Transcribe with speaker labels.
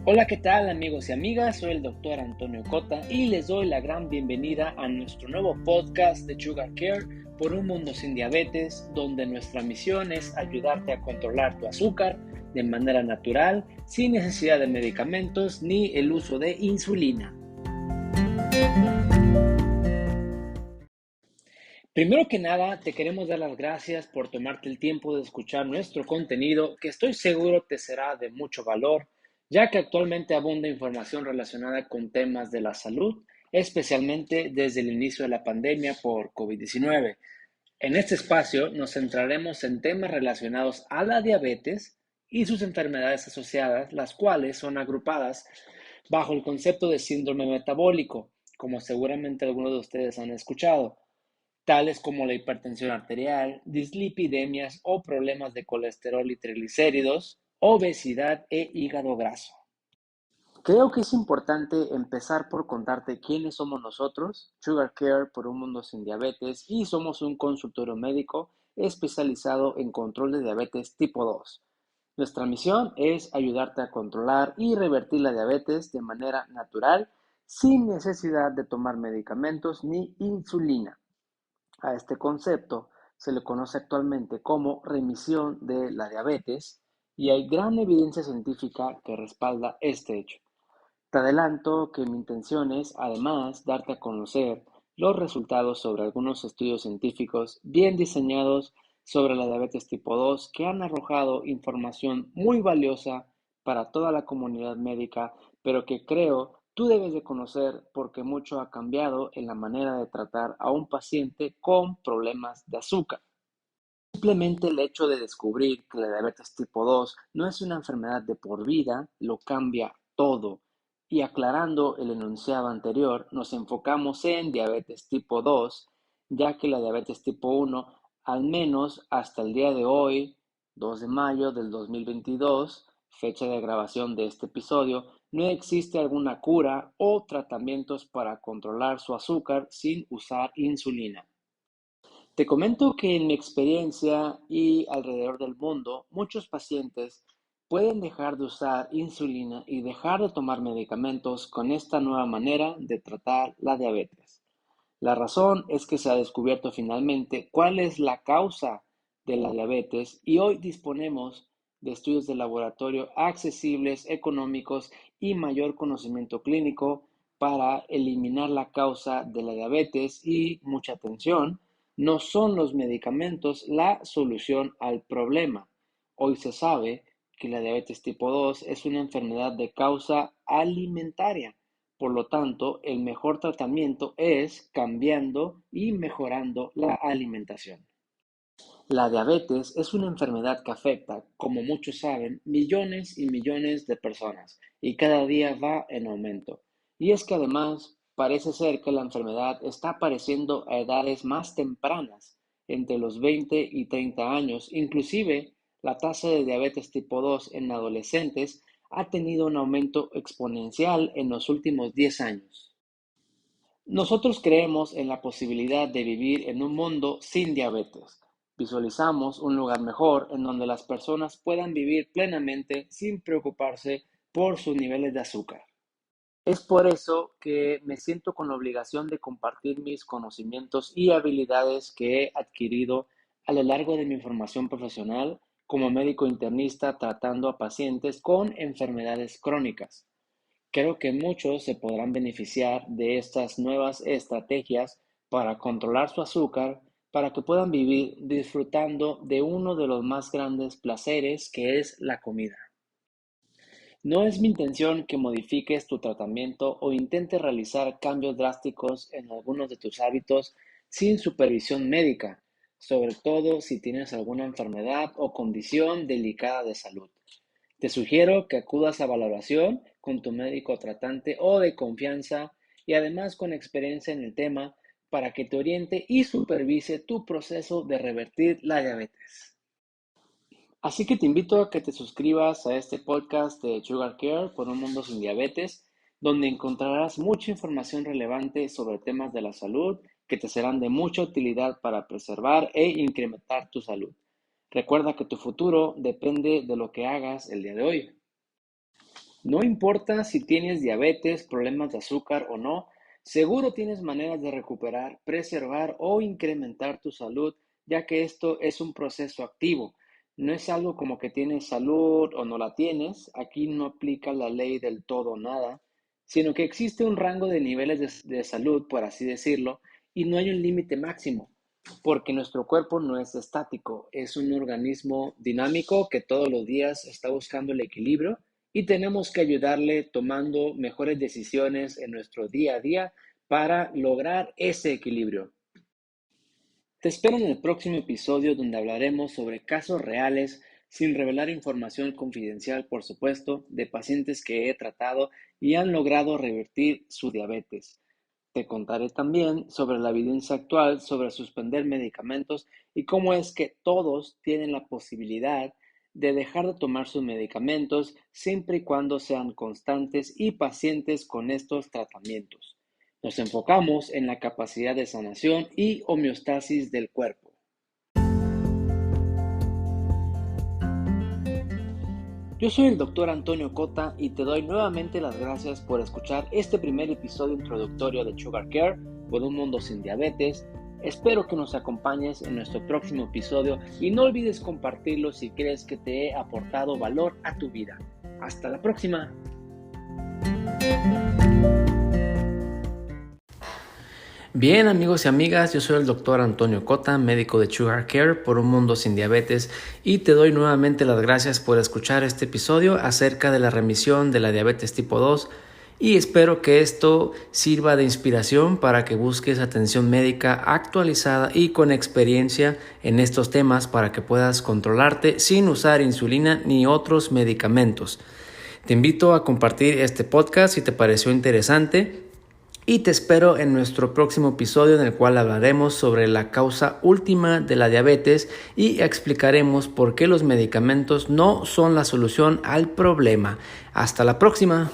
Speaker 1: Hola, ¿qué tal amigos y amigas? Soy el doctor Antonio Cota y les doy la gran bienvenida a nuestro nuevo podcast de Sugar Care por un mundo sin diabetes, donde nuestra misión es ayudarte a controlar tu azúcar de manera natural, sin necesidad de medicamentos ni el uso de insulina. Primero que nada, te queremos dar las gracias por tomarte el tiempo de escuchar nuestro contenido, que estoy seguro te será de mucho valor, ya que actualmente abunda información relacionada con temas de la salud, especialmente desde el inicio de la pandemia por COVID-19. En este espacio nos centraremos en temas relacionados a la diabetes y sus enfermedades asociadas, las cuales son agrupadas bajo el concepto de síndrome metabólico, como seguramente algunos de ustedes han escuchado, tales como la hipertensión arterial, dislipidemias o problemas de colesterol y triglicéridos, obesidad e hígado graso. Creo que es importante empezar por contarte quiénes somos nosotros, Sugar Care por un mundo sin diabetes, y somos un consultorio médico especializado en control de diabetes tipo 2. Nuestra misión es ayudarte a controlar y revertir la diabetes de manera natural, sin necesidad de tomar medicamentos ni insulina. A este concepto se le conoce actualmente como remisión de la diabetes y hay gran evidencia científica que respalda este hecho. Te adelanto que mi intención es, además, darte a conocer los resultados sobre algunos estudios científicos bien diseñados sobre la diabetes tipo 2 que han arrojado información muy valiosa para toda la comunidad médica, pero que creo tú debes de conocer porque mucho ha cambiado en la manera de tratar a un paciente con problemas de azúcar. Simplemente el hecho de descubrir que la diabetes tipo 2 no es una enfermedad de por vida lo cambia todo. Y aclarando el enunciado anterior, nos enfocamos en diabetes tipo 2, ya que la diabetes tipo 1, al menos hasta el día de hoy, 2 de mayo del 2022, fecha de grabación de este episodio, no existe alguna cura o tratamientos para controlar su azúcar sin usar insulina. Te comento que en mi experiencia y alrededor del mundo, muchos pacientes pueden dejar de usar insulina y dejar de tomar medicamentos con esta nueva manera de tratar la diabetes. La razón es que se ha descubierto finalmente cuál es la causa de la diabetes y hoy disponemos de estudios de laboratorio accesibles, económicos y mayor conocimiento clínico para eliminar la causa de la diabetes y, mucha atención, no son los medicamentos la solución al problema. Hoy se sabe que la diabetes tipo 2 es una enfermedad de causa alimentaria. Por lo tanto, el mejor tratamiento es cambiando y mejorando la alimentación. La diabetes es una enfermedad que afecta, como muchos saben, millones y millones de personas y cada día va en aumento. Y es que además parece ser que la enfermedad está apareciendo a edades más tempranas, entre los 20 y 30 años. Inclusive, la tasa de diabetes tipo 2 en adolescentes ha tenido un aumento exponencial en los últimos 10 años. Nosotros creemos en la posibilidad de vivir en un mundo sin diabetes. Visualizamos un lugar mejor en donde las personas puedan vivir plenamente sin preocuparse por sus niveles de azúcar. Es por eso que me siento con la obligación de compartir mis conocimientos y habilidades que he adquirido a lo largo de mi formación profesional como médico internista tratando a pacientes con enfermedades crónicas. Creo que muchos se podrán beneficiar de estas nuevas estrategias para controlar su azúcar, para que puedan vivir disfrutando de uno de los más grandes placeres que es la comida. No es mi intención que modifiques tu tratamiento o intentes realizar cambios drásticos en algunos de tus hábitos sin supervisión médica, sobre todo si tienes alguna enfermedad o condición delicada de salud. Te sugiero que acudas a valoración con tu médico tratante o de confianza y además con experiencia en el tema para que te oriente y supervise tu proceso de revertir la diabetes. Así que te invito a que te suscribas a este podcast de Sugar Care por un mundo sin diabetes, donde encontrarás mucha información relevante sobre temas de la salud que te serán de mucha utilidad para preservar e incrementar tu salud. Recuerda que tu futuro depende de lo que hagas el día de hoy. No importa si tienes diabetes, problemas de azúcar o no, seguro tienes maneras de recuperar, preservar o incrementar tu salud, ya que esto es un proceso activo. No es algo como que tienes salud o no la tienes. Aquí no aplica la ley del todo o nada, sino que existe un rango de niveles de salud, por así decirlo, y no hay un límite máximo, porque nuestro cuerpo no es estático, es un organismo dinámico que todos los días está buscando el equilibrio y tenemos que ayudarle tomando mejores decisiones en nuestro día a día para lograr ese equilibrio. Te espero en el próximo episodio donde hablaremos sobre casos reales, sin revelar información confidencial, por supuesto, de pacientes que he tratado y han logrado revertir su diabetes. Te contaré también sobre la evidencia actual sobre suspender medicamentos y cómo es que todos tienen la posibilidad de dejar de tomar sus medicamentos siempre y cuando sean constantes y pacientes con estos tratamientos. Nos enfocamos en la capacidad de sanación y homeostasis del cuerpo. Yo soy el doctor Antonio Cota y te doy nuevamente las gracias por escuchar este primer episodio introductorio de Sugar Care por un mundo sin diabetes. Espero que nos acompañes en nuestro próximo episodio y no olvides compartirlo si crees que te he aportado valor a tu vida. Hasta la próxima. Bien, amigos y amigas, yo soy el doctor Antonio Cota, médico de Sugar Care por un mundo sin diabetes, y te doy nuevamente las gracias por escuchar este episodio acerca de la remisión de la diabetes tipo 2 y espero que esto sirva de inspiración para que busques atención médica actualizada y con experiencia en estos temas para que puedas controlarte sin usar insulina ni otros medicamentos. Te invito a compartir este podcast si te pareció interesante. Y te espero en nuestro próximo episodio en el cual hablaremos sobre la causa última de la diabetes y explicaremos por qué los medicamentos no son la solución al problema. Hasta la próxima.